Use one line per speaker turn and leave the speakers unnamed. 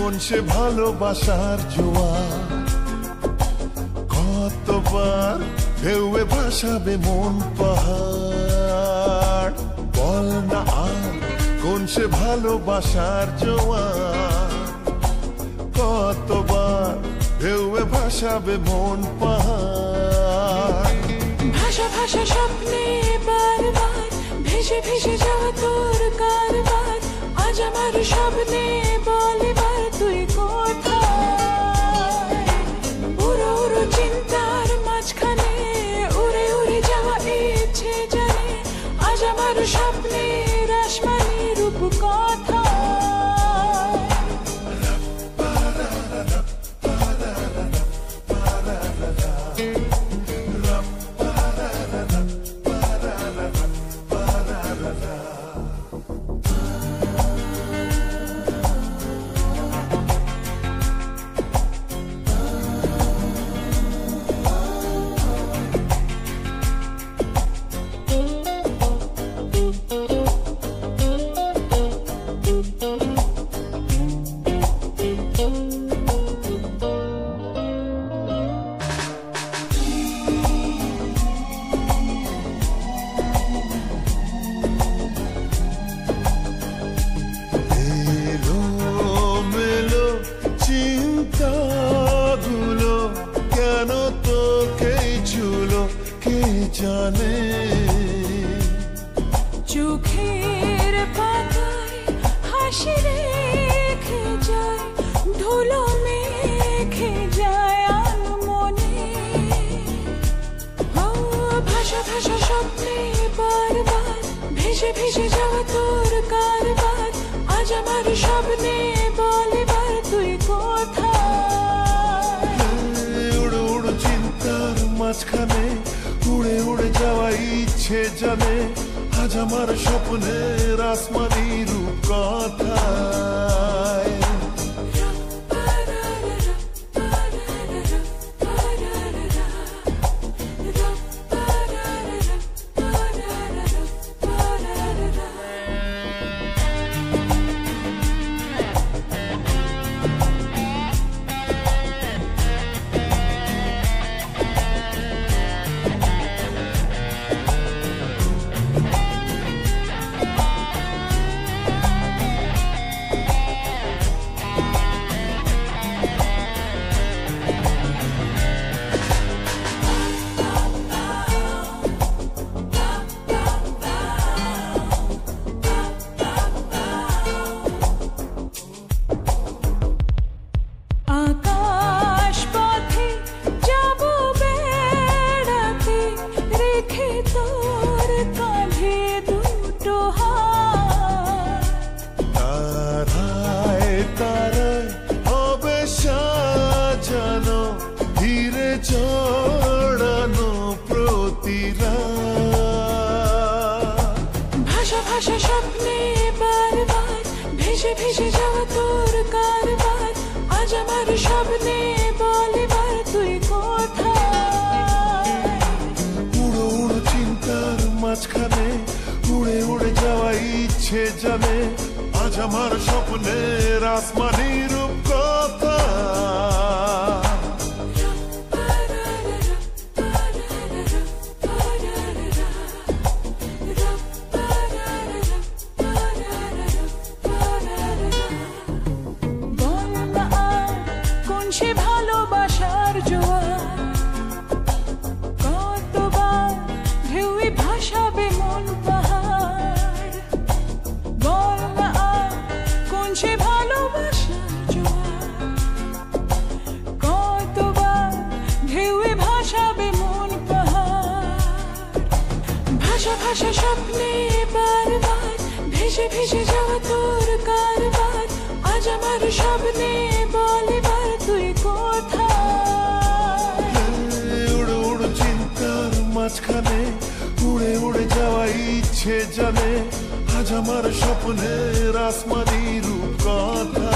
কোন সে ভালোবাসার জোয়ার, কতবার ঢেউয়ে ভাসাবে মন পাহাড়। বল না আর কোন সে ভালোবাসার জোয়ার, কতবার ঢেউয়ে ভাসাবে মন পাহাড়।
ভাষা ভাষা স্বপ্নে বারবার ভেসে ভেসে যাওয়া তোর কারবার, আজ আমার স্বপ্নে বল এবার তুই কোথায়। উড়ো উড়ো চিন্তার মাঝখানে উড়ে উড়ে যাওয়া ইচ্ছে জানে, আজ আমার স্বপ্নের আসমানি রূপ কথা।
জানে
চোখের পাতায় হাসি রেখে যায়, ধুলো মেখে যায় আনমনে। ভাষা ভাষা স্বপ্নে বারবার ভেসে ভেসে যাওয়া তোর কারবার, আজ আমার স্বপ্নে বল এবার তুই কোথায়।
উড়ো উড়ো চিন্তার মাঝখানে উড়ে উড়ে যাওয়া ইচ্ছে জানে, আজ আমার স্বপ্নের আসমানি রূপ কথায়।
ভাষা ভাষা স্বপ্নে বারবার ভেসে ভেসে যাওয়া তোর কারবার, আজ আমার স্বপ্নে বল এবার তুই কোথায়।
উড়ো উড়ো চিন্তার মাঝখানে উড়ে উড়ে যাওয়া ইচ্ছে জানে, আজ আমার স্বপ্নের আসমানি রূপ কথা।
সে ভালোবাসার জোয়ার, কতবার ঢেউয়ে ভাসাবে মন পাহাড়। বল না কোন সে ভালোবাসার জোয়ার, কতবার ঢেউয়ে ভাসাবে মন পাহাড়। ভাষা ভাষা স্বপ্নে বারবার ভেসে ভেসে যাওয়া তোর কারবার, আজ আমার স্বপ্নে বল এবার তুই কোথায়।
উড়ো উড়ো চিন্তার মাঝখানে উড়ে উড়ে যাওয়া ইচ্ছে জানে, আজ আমার স্বপ্নের আসমানি রূপ কথা।